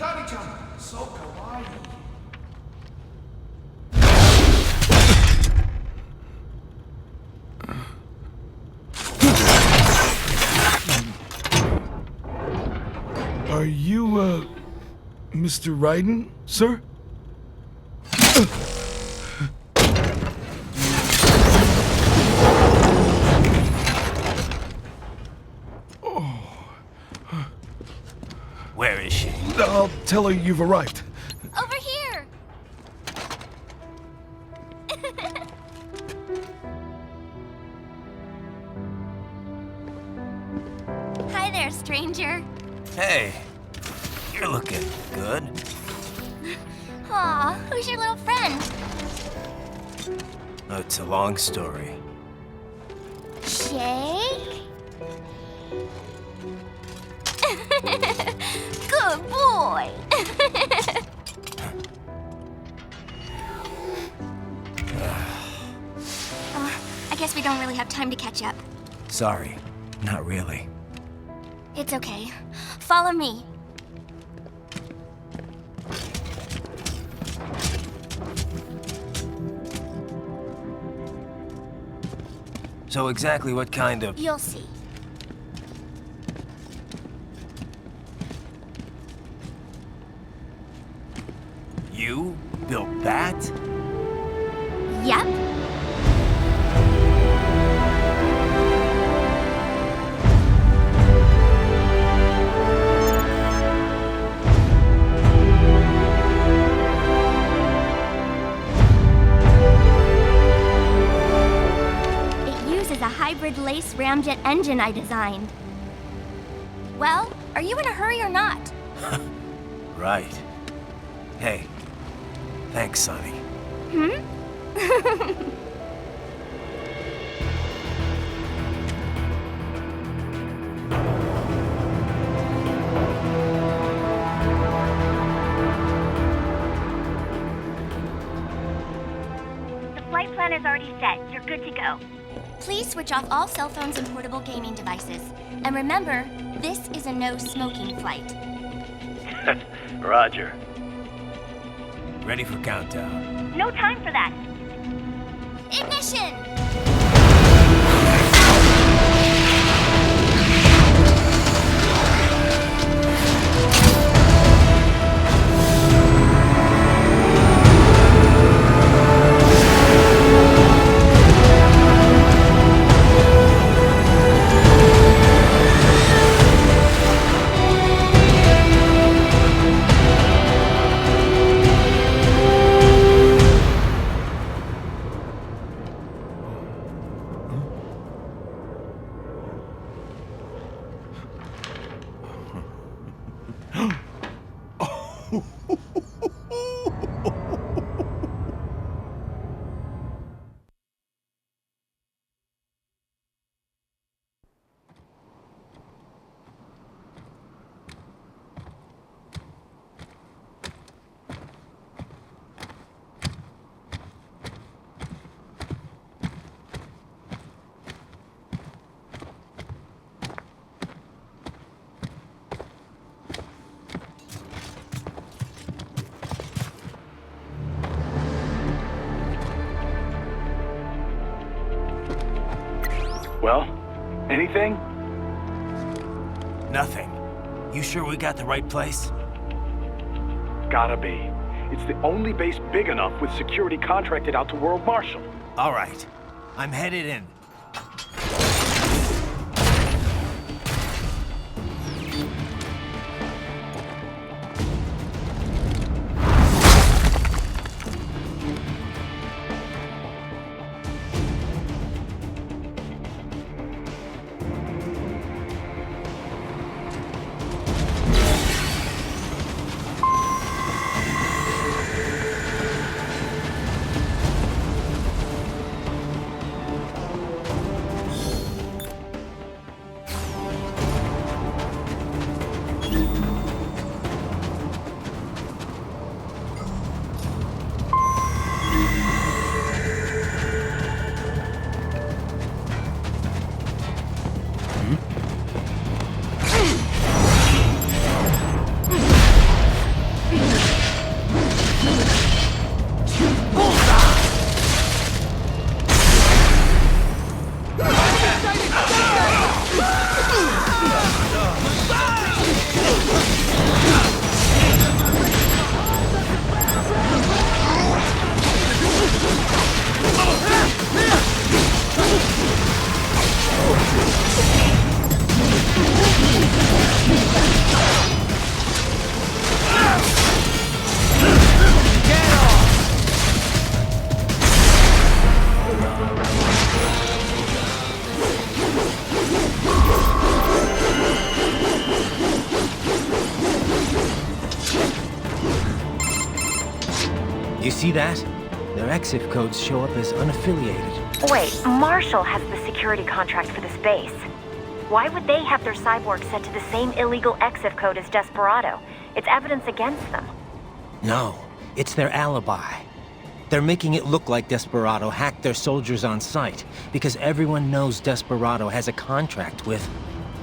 Hikari-chan, so kawaii. Are you, Mr. Raiden, sir? Where is she? I'll tell her you've arrived. Over here! Hi there, stranger. Hey, you're looking good. Aw, who's your little friend? Oh, it's a long story. Jake? Good boy! I guess we don't really have time to catch up. Sorry, not really. It's okay. Follow me. So exactly what kind of... You'll see. You built that? Yep. It uses a hybrid lace ramjet engine I designed. Well, are you in a hurry or not? Right. Hey, thanks, Sonny. Hmm? The flight plan is already set. You're good to go. Please switch off all cell phones and portable gaming devices. And remember, this is a no-smoking flight. Roger. Ready for countdown. No time for that. Ignition! Well, anything? Nothing. You sure we got the right place? Gotta be. It's the only base big enough with security contracted out to World Marshal. All right. I'm headed in. You see that? Their exif codes show up as unaffiliated. Wait, Marshall has the security contract for this base. Why would they have their cyborg set to the same illegal exif code as Desperado? It's evidence against them. No, it's their alibi. They're making it look like Desperado hacked their soldiers on site, because everyone knows Desperado has a contract with...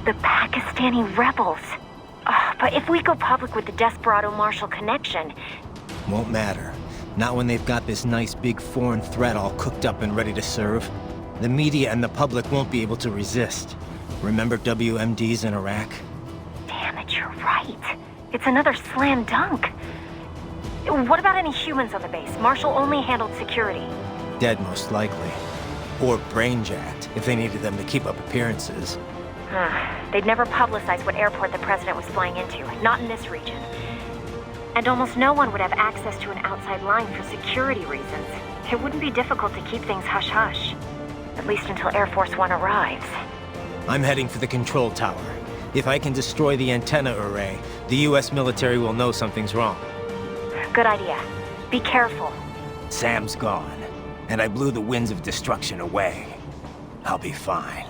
The Pakistani rebels. But if we go public with the Desperado-Marshall connection... Won't matter. Not when they've got this nice big foreign threat all cooked up and ready to serve. The media and the public won't be able to resist. Remember WMDs in Iraq? Damn it, you're right. It's another slam dunk. What about any humans on the base? Marshall only handled security. Dead, most likely. Or brain-jacked, if they needed them to keep up appearances. They'd never publicize what airport the president was flying into, not in this region. And almost no one would have access to an outside line for security reasons. It wouldn't be difficult to keep things hush-hush. At least until Air Force One arrives. I'm heading for the control tower. If I can destroy the antenna array, the US military will know something's wrong. Good idea. Be careful. Sam's gone, and I blew the winds of destruction away. I'll be fine.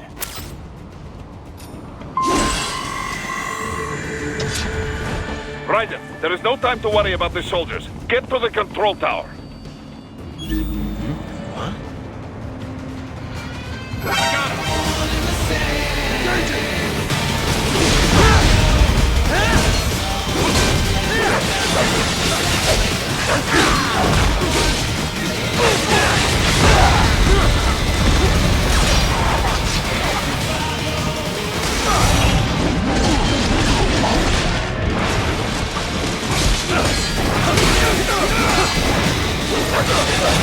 Raiden, there is no time to worry about the soldiers. Get to the control tower. What? I got him!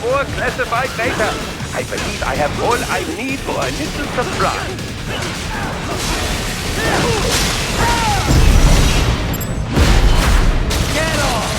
More classified data. I believe I have all I need for a little surprise. Get off!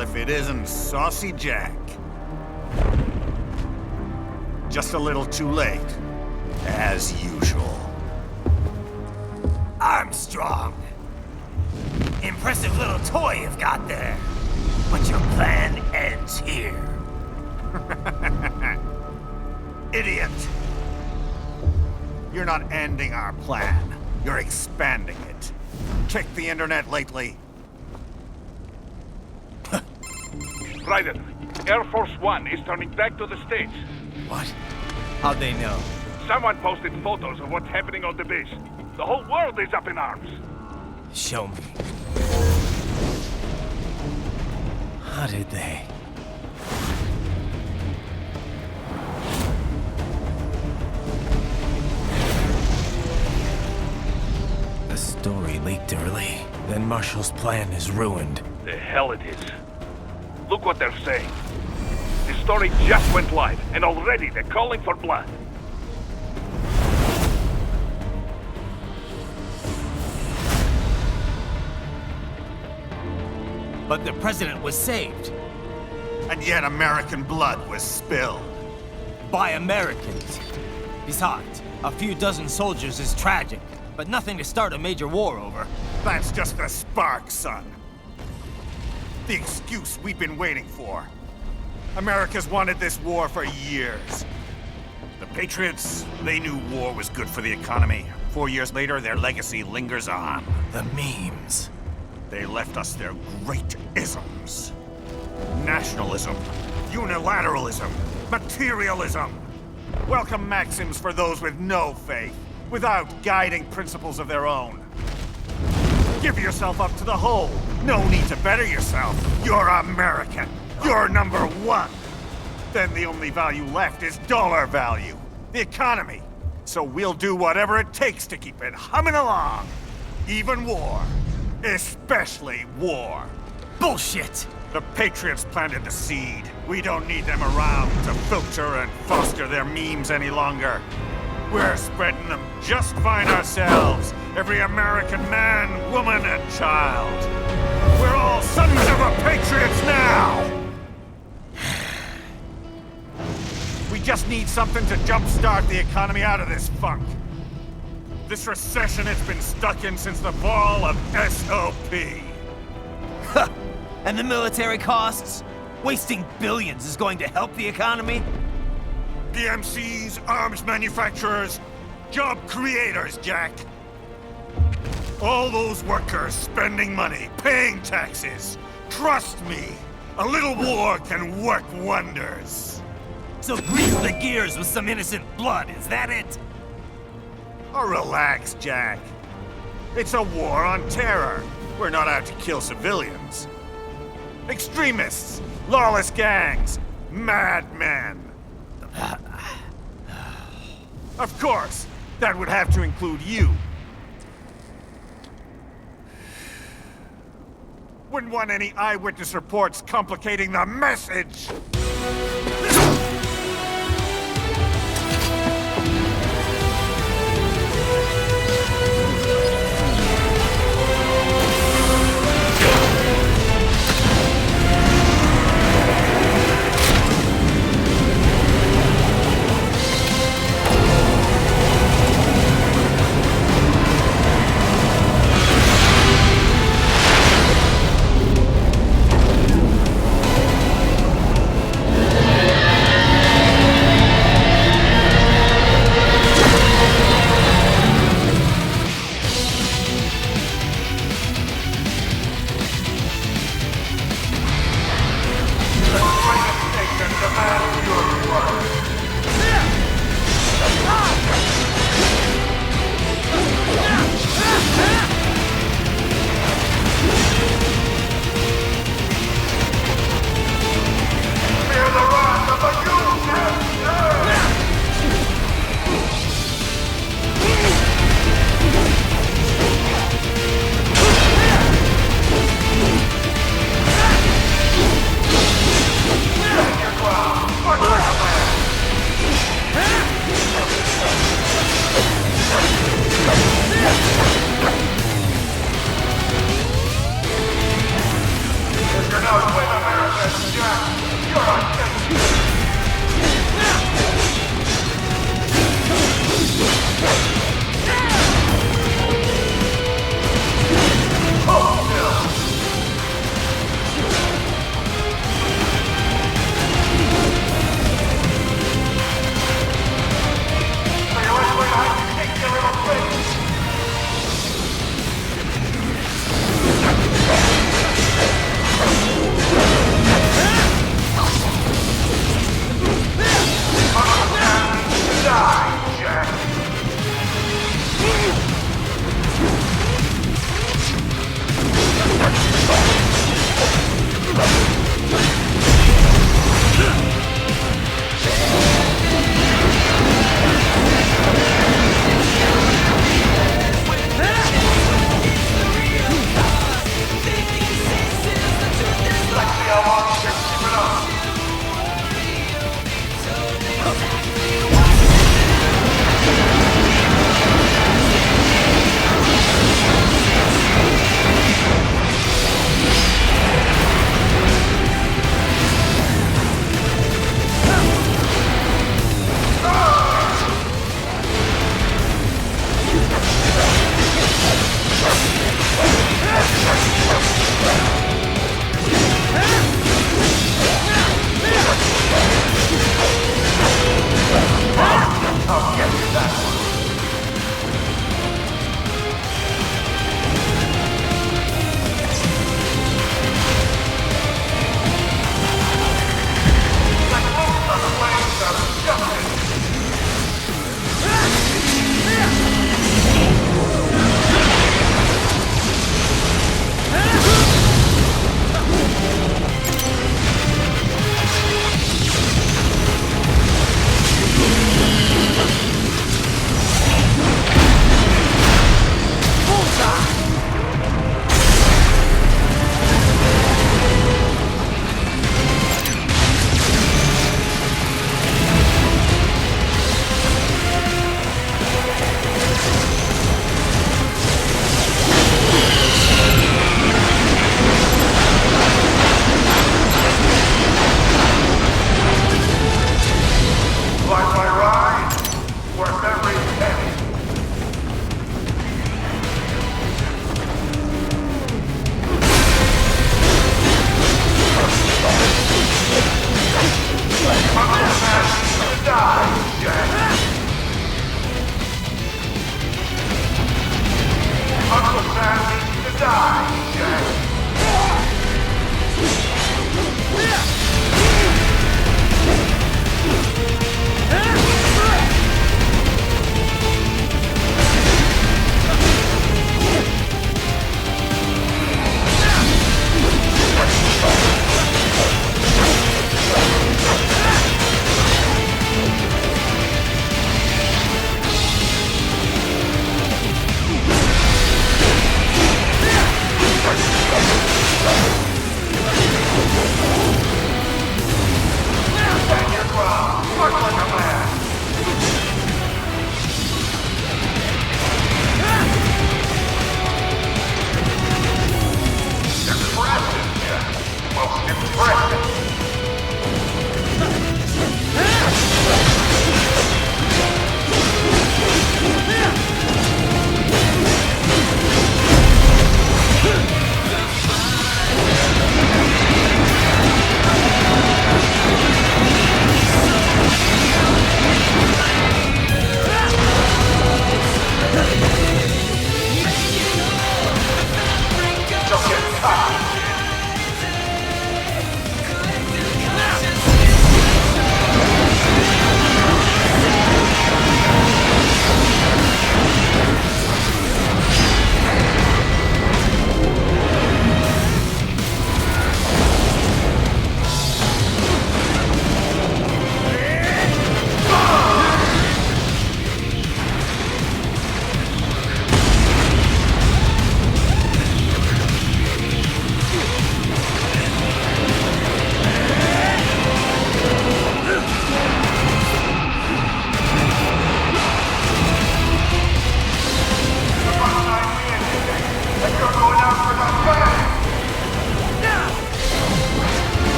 if it isn't Saucy Jack. Just a little too late, as usual. Armstrong! Impressive little toy you've got there. But your plan ends here. Idiot! You're not ending our plan. You're expanding it. Check the internet lately. Raiden, Air Force One is turning back to the States. What? How'd they know? Someone posted photos of what's happening on the base. The whole world is up in arms. Show me. How did they? The story leaked early. Then Marshall's plan is ruined. The hell it is. Look what they're saying. The story just went live, and already they're calling for blood. But the president was saved. And yet American blood was spilled. By Americans. Besides, a few dozen soldiers is tragic, but nothing to start a major war over. That's just the spark, son. The excuse we've been waiting for. America's wanted this war for years. The Patriots, they knew war was good for the economy. 4 years later, their legacy lingers on. The memes. They left us their great isms. Nationalism, unilateralism, materialism. Welcome maxims for those with no faith, without guiding principles of their own. Give yourself up to the whole. No need to better yourself. You're American. You're number one. Then the only value left is dollar value. The economy. So we'll do whatever it takes to keep it humming along. Even war. Especially war. Bullshit! The Patriots planted the seed. We don't need them around to filter and foster their memes any longer. We're spreading them just fine ourselves. Every American man, woman, and child. We're all sons of the Patriots now! We just need something to jumpstart the economy out of this funk. This recession it's been stuck in since the fall of SOP. And the military costs? Wasting billions is going to help the economy? DMCs, arms manufacturers, job creators, Jack. All those workers spending money, paying taxes. Trust me, a little war can work wonders. So grease the gears with some innocent blood, is that it? Oh, relax, Jack. It's a war on terror. We're not out to kill civilians. Extremists, lawless gangs, madmen. Of course, that would have to include you. Wouldn't want any eyewitness reports complicating the message.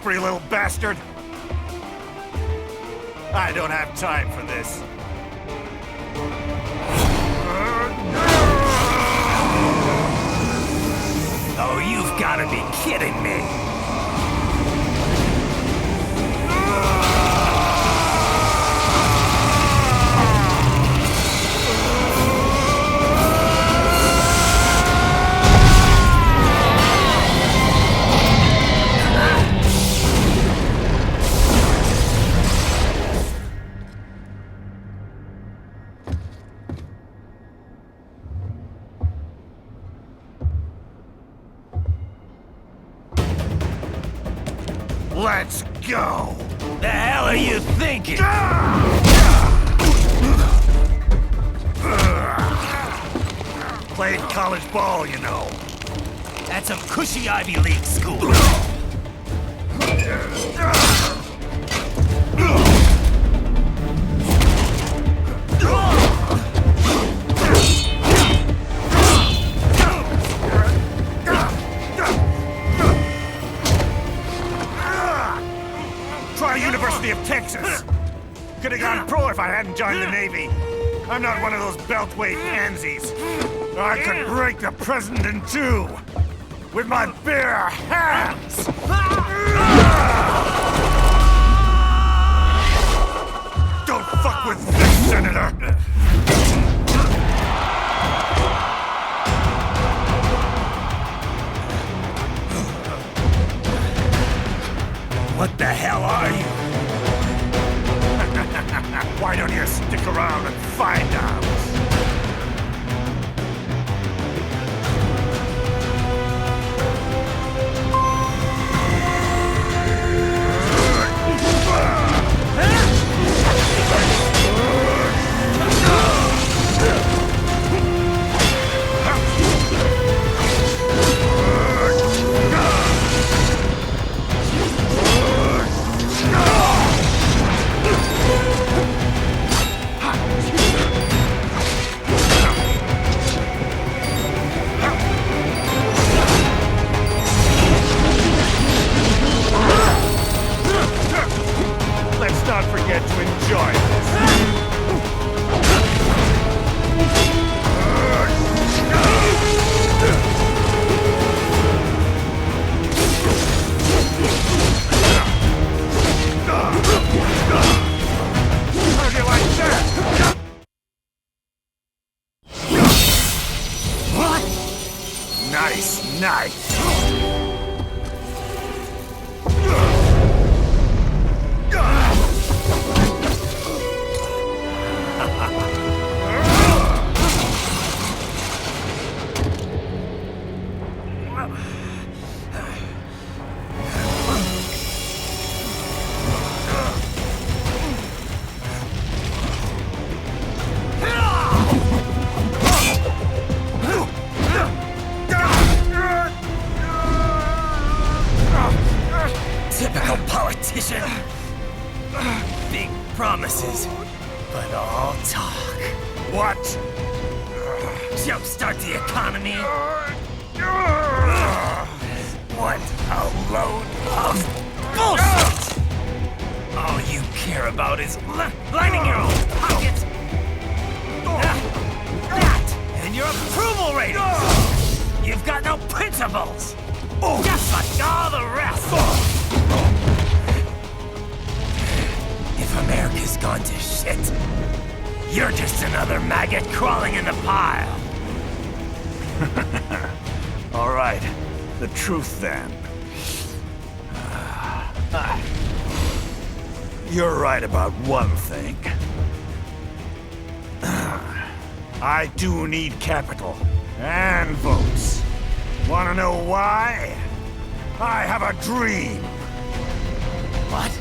slippery little bastard! I don't have time for this. Oh, you've got to be kidding me! Let's go! The hell are you thinking? Played college ball, you know. That's some cushy Ivy League school. University of Texas. Could have gone pro if I hadn't joined the Navy. I'm not one of those beltway pansies. I could break the president in two with my bare hands. Don't fuck with this, Senator. What the hell are you? Why don't you stick around and find out? Not forget to enjoy this. How do you like that? What? Nice, nice. Typical politician. Big promises, but all talk. What? Jumpstart the economy. What a load of bullshit! All you care about is lining your own pockets. That and your approval ratings. You've got no principles. Just like all the rest. If America's gone to shit, you're just another maggot crawling in the pile. All right, the truth then. You're right about one thing. I do need capital and votes. Wanna know why? I have a dream. What?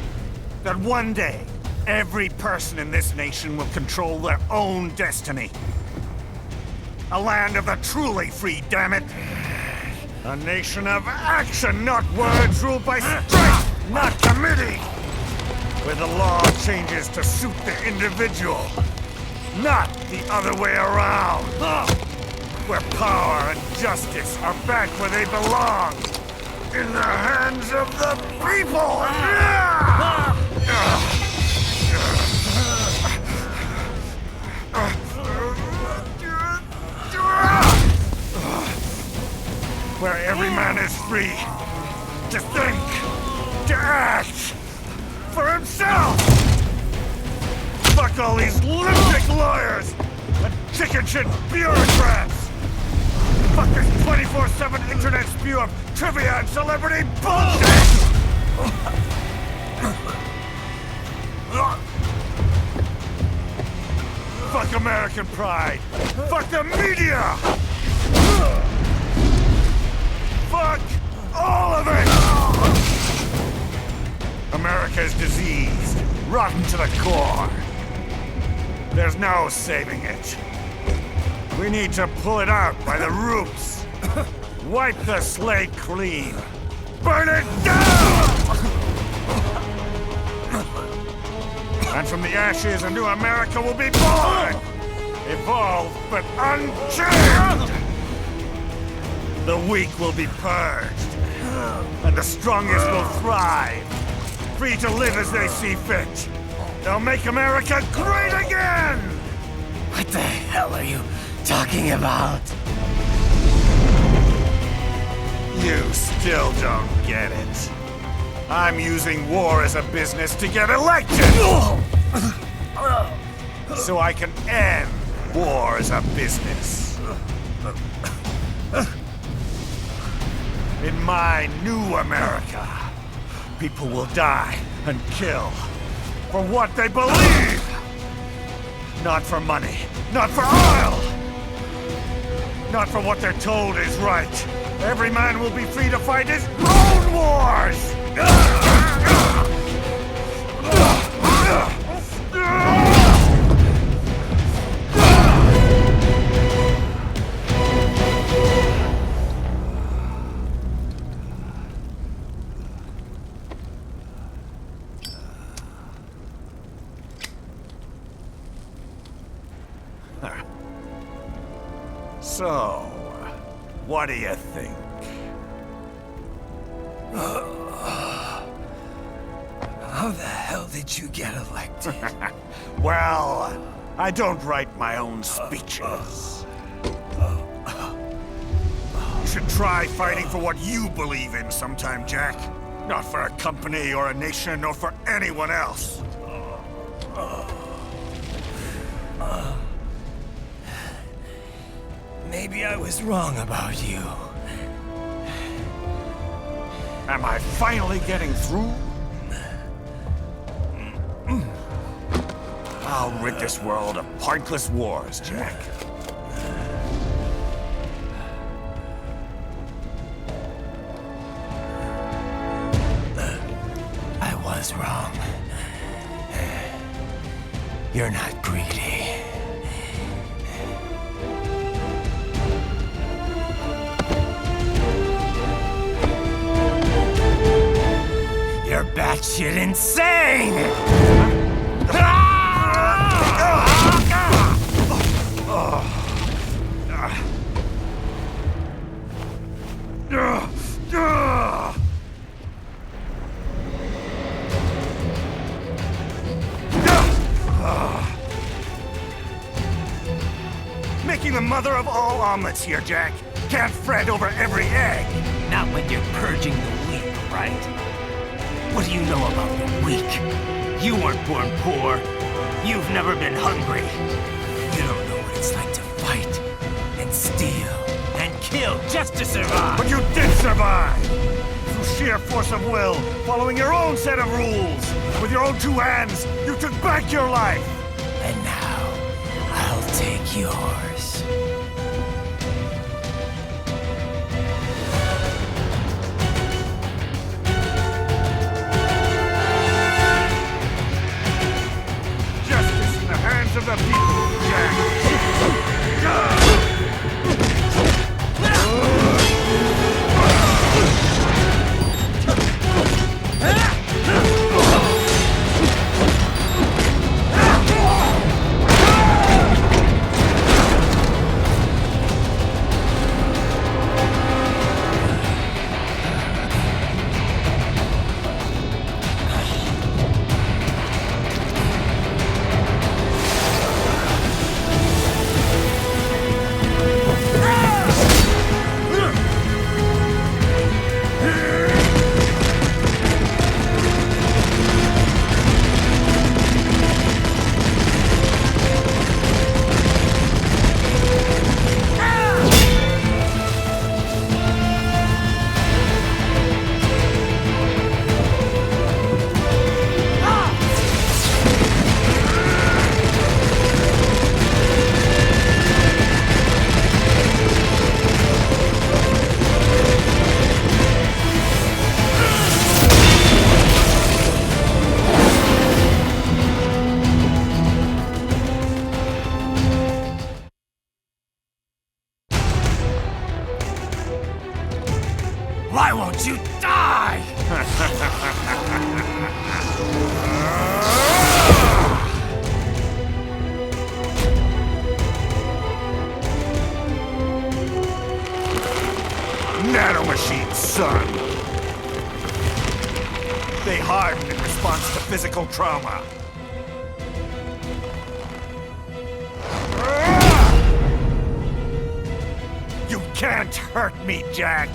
That one day, every person in this nation will control their own destiny. A land of the truly free, damn it. A nation of action, not words, ruled by strength, not committee. Where the law changes to suit the individual, not the other way around. Where power and justice are back where they belong. in the hands of the people! Where every man is free to think, to act for himself! Fuck all these lunatic lawyers and chicken shit bureaucrats! Fuck this 24/7 internet spew of trivia and celebrity bullshit! Fuck American pride! Fuck the media! Fuck all of it! America is diseased, rotten to the core. There's no saving it. We need to pull it out by the roots. Wipe the slate clean. Burn it down! And from the ashes, a new America will be born! Evolved, but unchained! The weak will be purged, and the strongest will thrive, free to live as they see fit. They'll make America great again! What the hell are you talking about? You still don't get it. I'm using war as a business to get elected! So I can end war as a business. In my new America, people will die and kill for what they believe! Not for money, not for oil! Not for what they're told is right. Every man will be free to fight his own wars! So, what do you think? How the hell did you get elected? Well, I don't write my own speeches. You should try fighting for what you believe in sometime, Jack. Not for a company or a nation or for anyone else. Maybe I was wrong about you. Am I finally getting through? I'll rid this world of pointless wars, Jack. I was wrong. You're not greedy. You're batshit insane! Making the mother of all omelets here, Jack. Can't fret over every egg. Not when you're purging the weak, right? What do you know about the weak? You weren't born poor. You've never been hungry. You don't know what it's like to fight, and steal, and kill just to survive. But you did survive! Through sheer force of will, following your own set of rules. With your own two hands, you took back your life! And now, I'll take yours. Justice in the hands of the people, Jack! Nanomachines, son! They harden in response to physical trauma. You can't hurt me, Jack!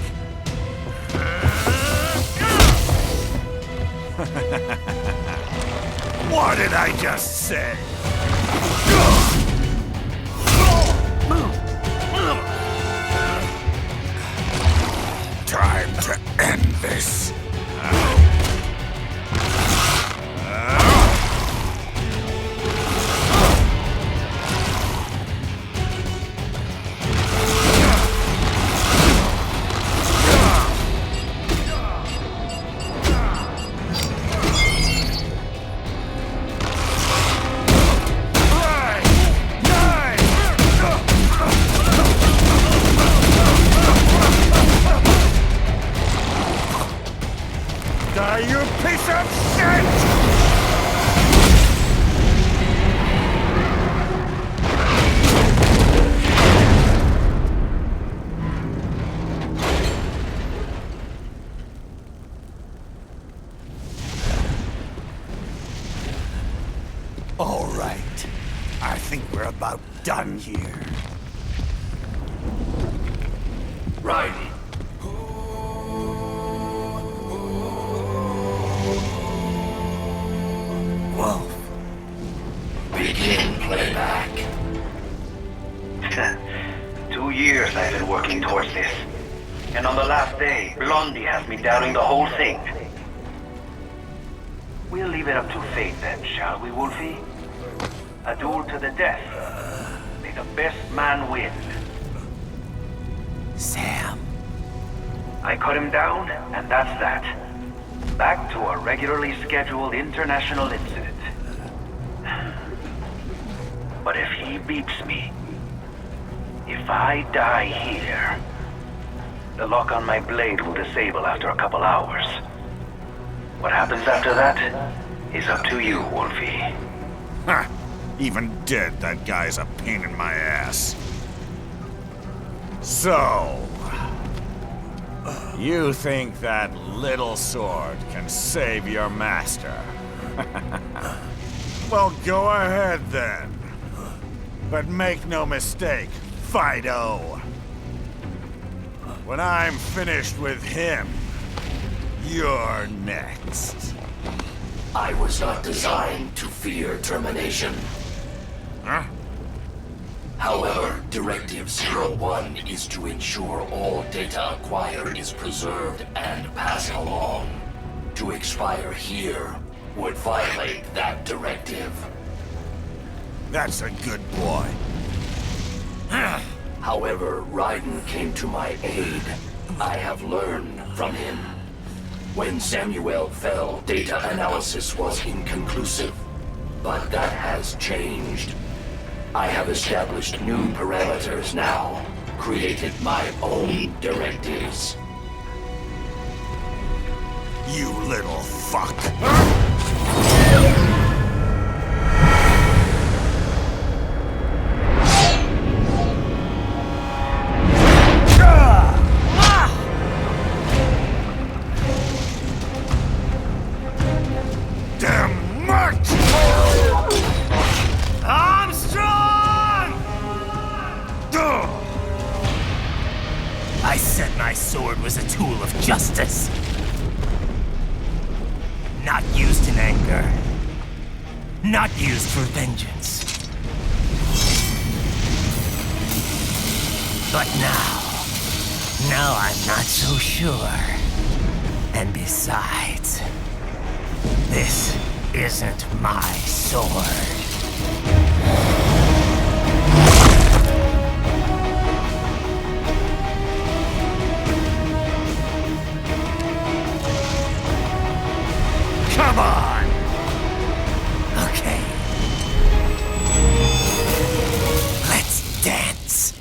What did I just say? Time to end this. You piece of shit! All right. I think we're about done here. Right. Wolf. Begin playback. 2 years I've been working towards this. And on the last day, Blondie has me doubting the whole thing. We'll leave it up to fate then, shall we, Wolfie? A duel to the death. May the best man win. Sam. I cut him down, and that's that. Back to a regularly scheduled international incident. But if he beeps me, if I die here, the lock on my blade will disable after a couple hours. What happens after that is up to you, Wolfie. Ha! Even dead, that guy's a pain in my ass. So... you think that little sword can save your master? Well, go ahead then. But make no mistake, Fido. When I'm finished with him, you're next. I was not designed to fear termination. Huh? However, Directive 01 is to ensure all data acquired is preserved and passed along. To expire here would violate that directive. That's a good boy. However, Raiden came to my aid. I have learned from him. When Samuel fell, data analysis was inconclusive. But that has changed. I have established new parameters now, created my own directives. You little fuck. Damn much! Armstrong! I said my sword was a tool of justice. Not used in anger. Not used for vengeance. But now I'm not so sure. And besides, this isn't my sword. Come on! Okay. Let's dance.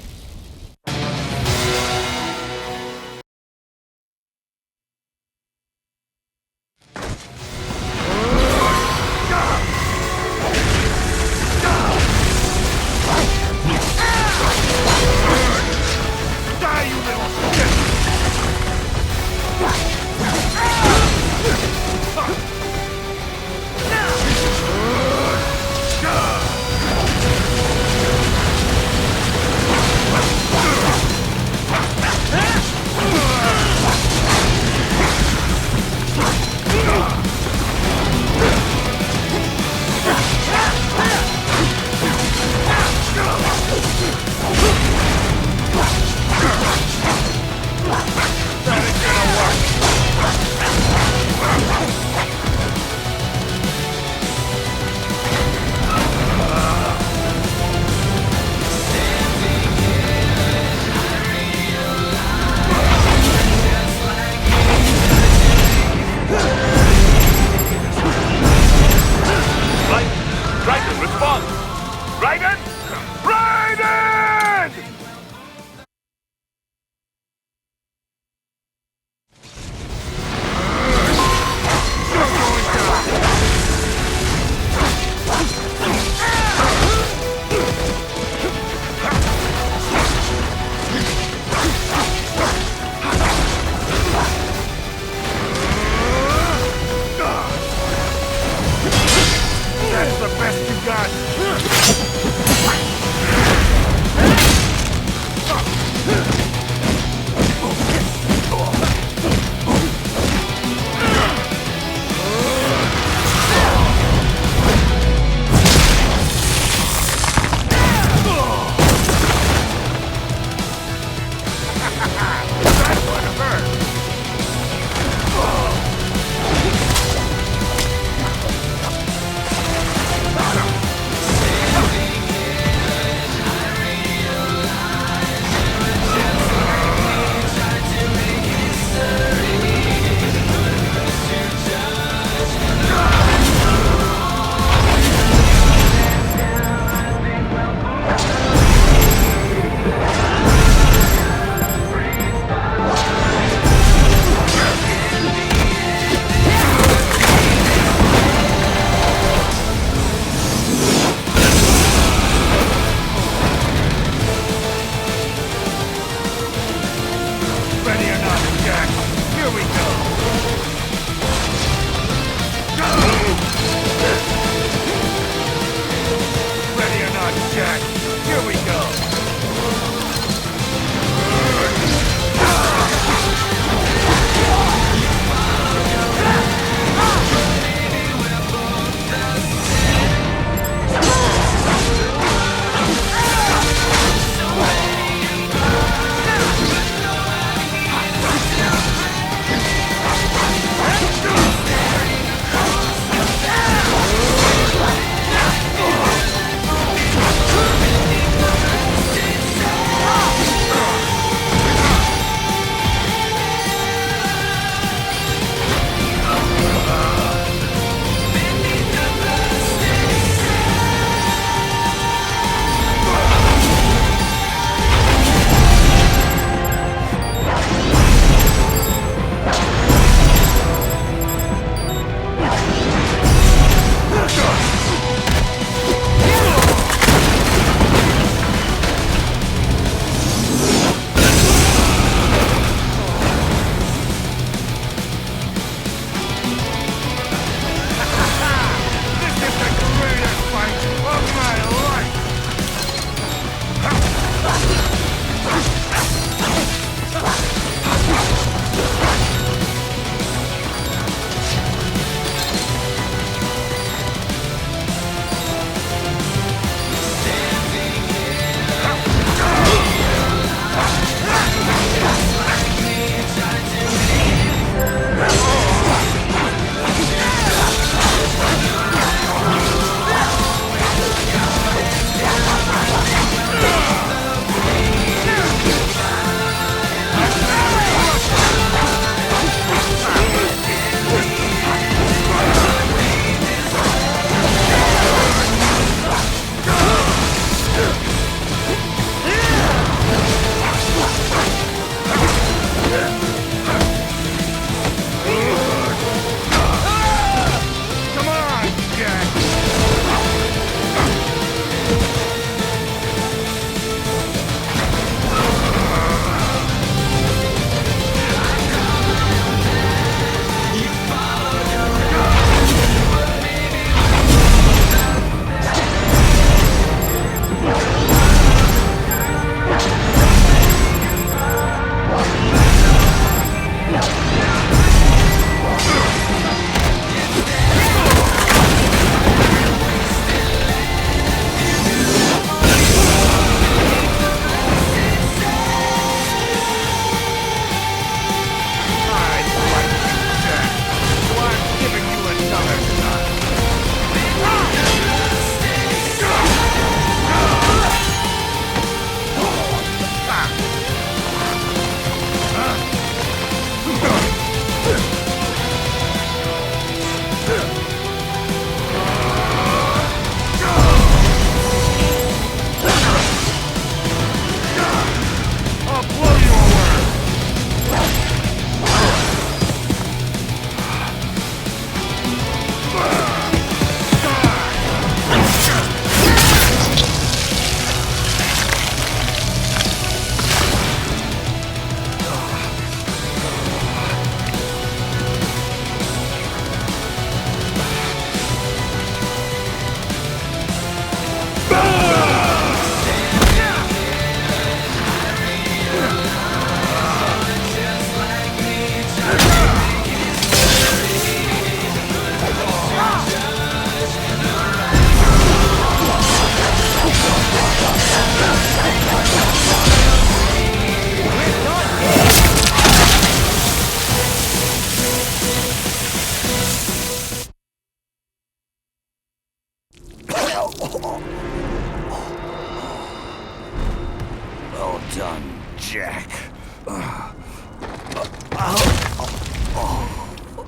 Well done, Jack.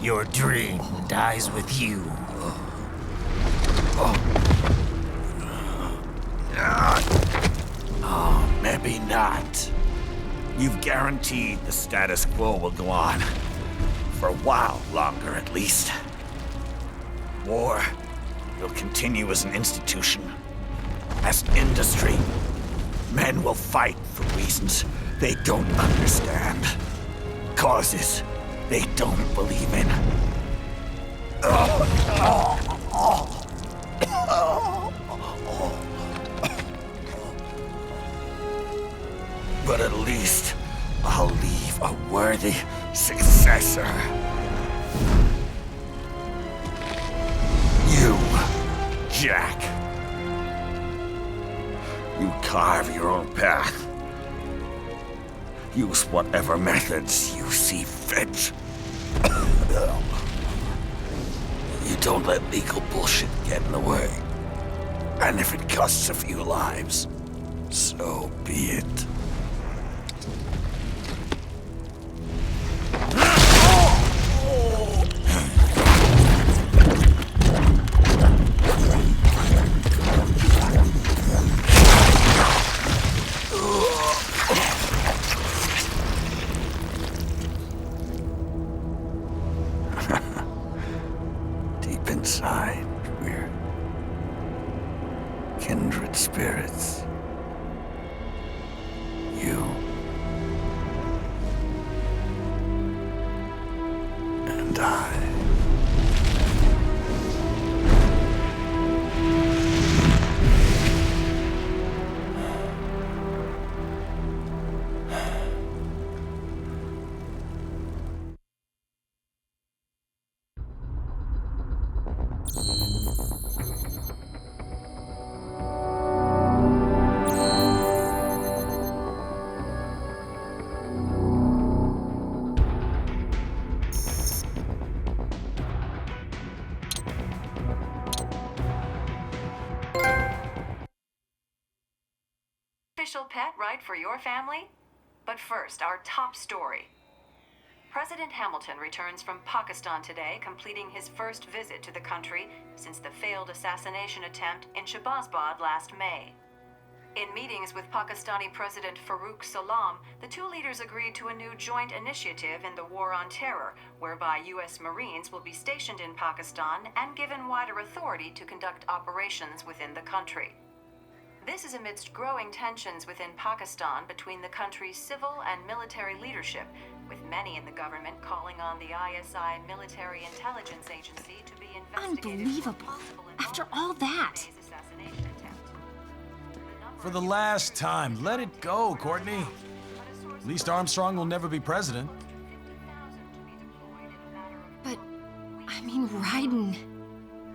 Your dream dies with you. Oh, maybe not. You've guaranteed the status quo will go on. For a while longer, at least. War will continue as an institution, as an industry. Men will fight for reasons they don't understand. Causes they don't believe in. But at least I'll leave a worthy successor. You, Jack. You carve your own path. Use whatever methods you see fit. You don't let legal bullshit get in the way. And if it costs a few lives, so be it. Deep inside, we're kindred spirits. You and I. Official pet right for your family? But first, our top story. President Hamilton returns from Pakistan today, completing his first visit to the country since the failed assassination attempt in Shahbazbad last May. In meetings with Pakistani President Farooq Salam, the two leaders agreed to a new joint initiative in the war on terror, whereby U.S. Marines will be stationed in Pakistan and given wider authority to conduct operations within the country. This is amidst growing tensions within Pakistan between the country's civil and military leadership, with many in the government calling on the ISI military intelligence agency to be investigated. Unbelievable. After all that. For the last time, let it go, Courtney. At least Armstrong will never be president. But, I mean, Raiden.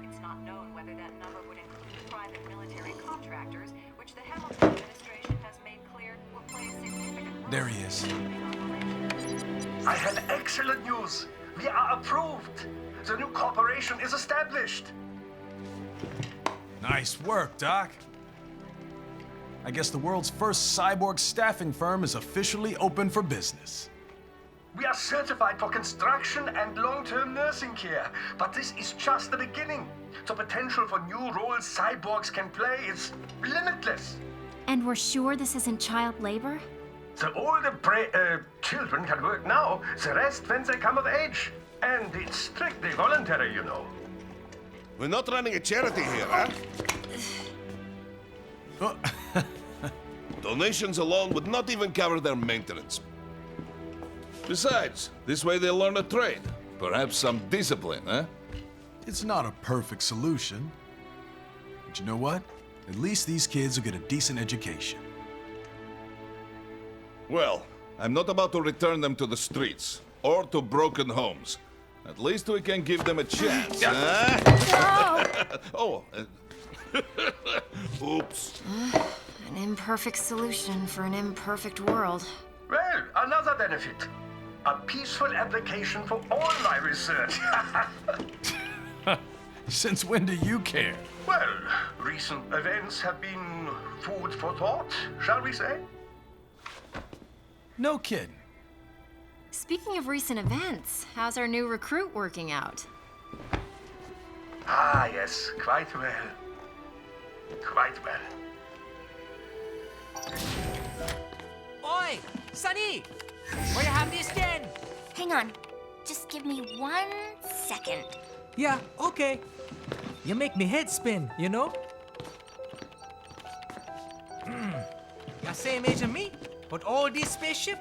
It's not known whether that number would include private military contractors, which the Hamilton administration has made clear will play a significant role. There he is. I have excellent news. We are approved. The new corporation is established. Nice work, Doc. I guess the world's first cyborg staffing firm is officially open for business. We are certified for construction and long-term nursing care, but this is just the beginning. The potential for new roles cyborgs can play is limitless. And we're sure this isn't child labor? The older children can work now, the rest when they come of age. And it's strictly voluntary, you know. We're not running a charity here, huh? Donations alone would not even cover their maintenance. Besides, this way they'll learn a trade. Perhaps some discipline, huh? It's not a perfect solution. But you know what? At least these kids will get a decent education. Well, I'm not about to return them to the streets or to broken homes. At least we can give them a chance, huh? Oh, oops. An imperfect solution for an imperfect world. Well, another benefit. A peaceful application for all my research. Since when do you care? Well, recent events have been food for thought, shall we say? No kidding. Speaking of recent events, how's our new recruit working out? Ah, yes, quite well. Quite well. Oi! Sunny! Where you have this then? Hang on. Just give me 1 second. Yeah, okay. You make me head spin, you know? You same age as me, but all this spaceship,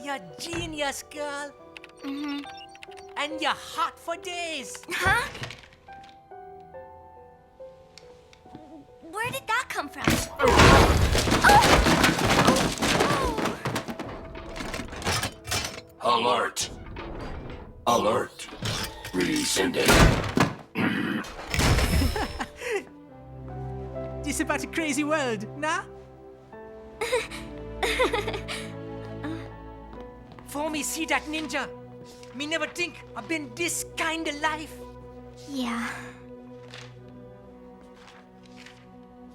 you're genius, girl. Mm-hmm. And you're hot for days. Huh? Where did that come from? Alert! Alert! Rescinding. This about a crazy world, nah? For me see that ninja, me never think I've been this kind of life. Yeah.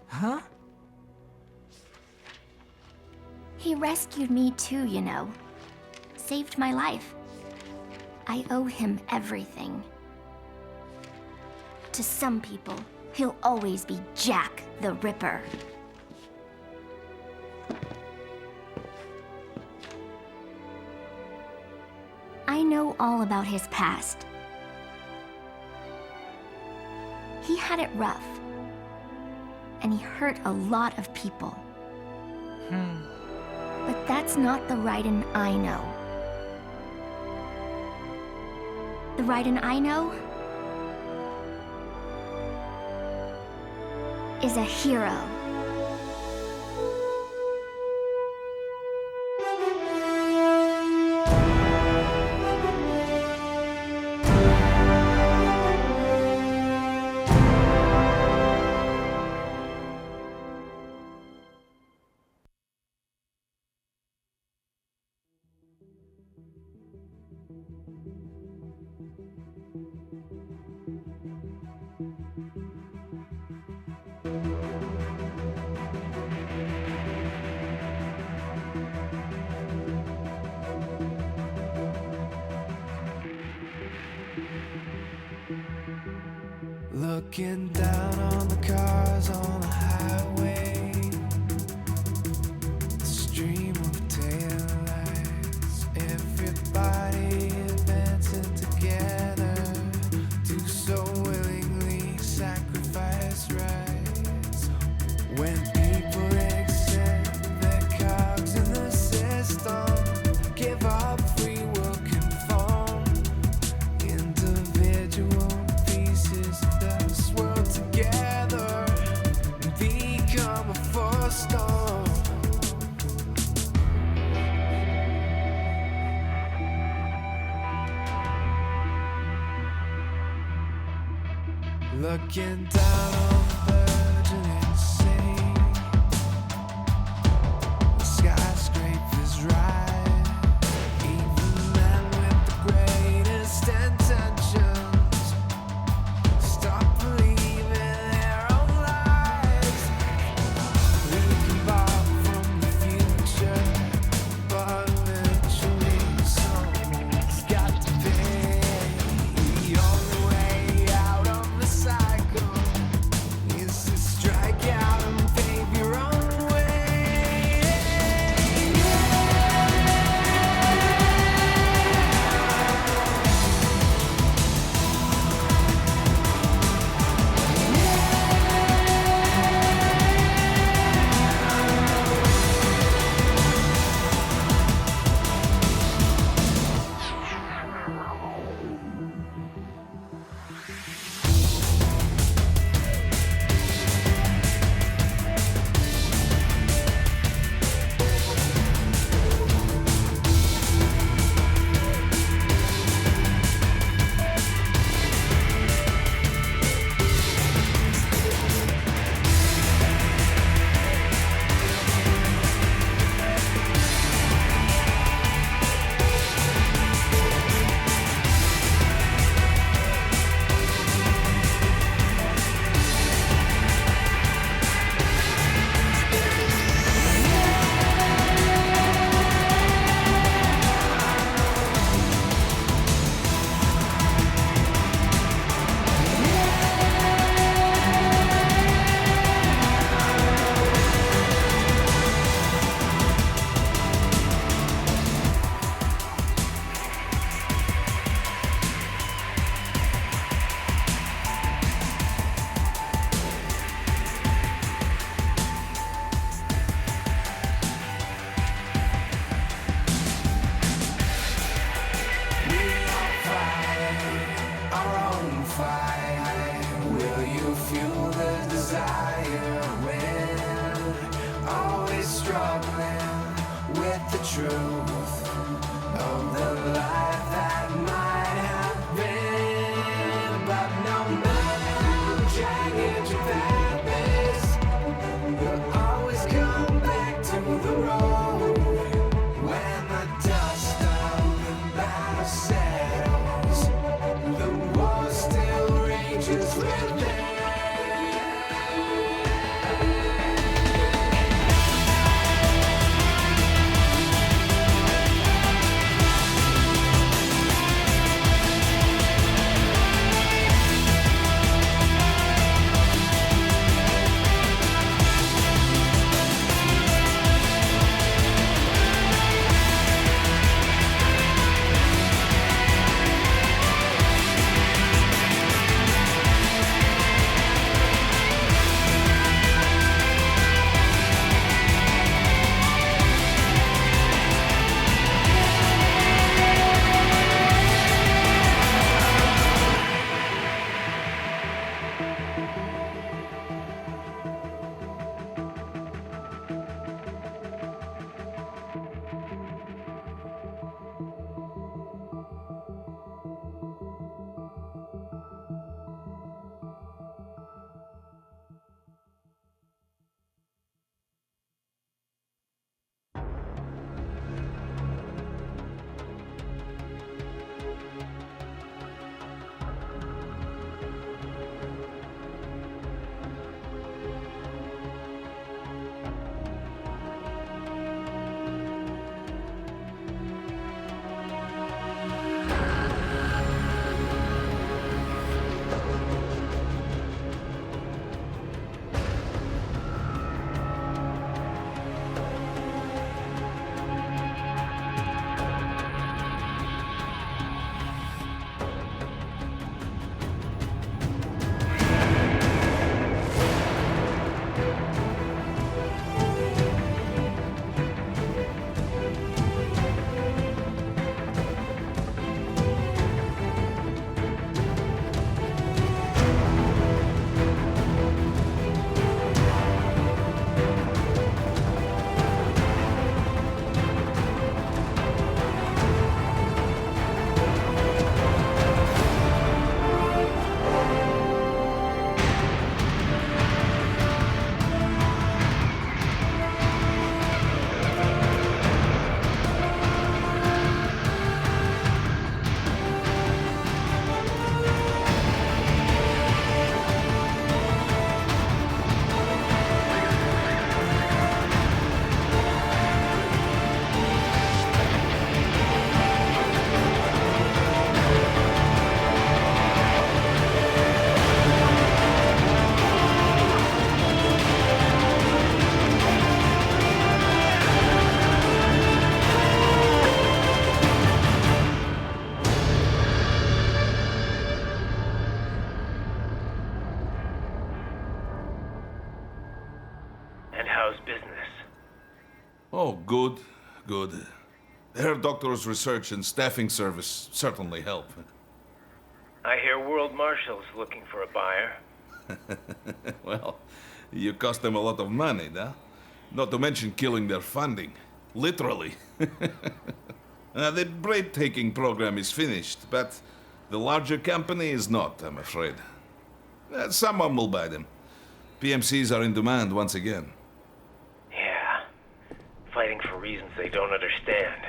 Huh? He rescued me too, you know. Saved my life. I owe him everything. To some people, he'll always be Jack the Ripper. I know all about his past. He had it rough. And he hurt a lot of people. But that's not the Raiden I know. The Raiden I know is a hero. Looking down on the cars on the highway, the stream of taillights, everybody advancing together to so willingly sacrifice rights. When people accept their cogs in the system, give up free will conform, individual pieces of this world together and become a force storm. Looking down on the burgeoning city, the skyscrapers rise, even men with the greatest intentions stop believing their own lies. We can borrow from the future, but eventually someone's got to pay. The only way out of the cycle is to strike out and pave your own way. truth of the life that might have been. But no matter how jagged your path is, you'll always come back to the road. When the dust of the battle settles, the war still rages within. Oh, good, good. Herr Doctor's research and staffing service certainly help. I hear World Marshal's looking for a buyer. Well, you cost them a lot of money, no? Not to mention killing their funding. Literally. The break-taking program is finished, but the larger company is not, I'm afraid. Someone will buy them. PMCs are in demand once again. Yeah. Fighting for reasons they don't understand.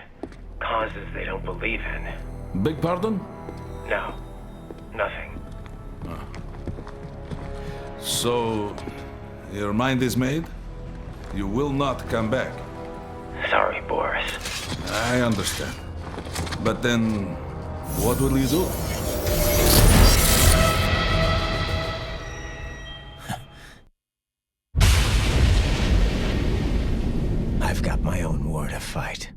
Causes they don't believe in. Beg pardon? No. Nothing. So, your mind is made? You will not come back? Sorry, Boris. I understand. But then, what will you do? I've got my own war to fight.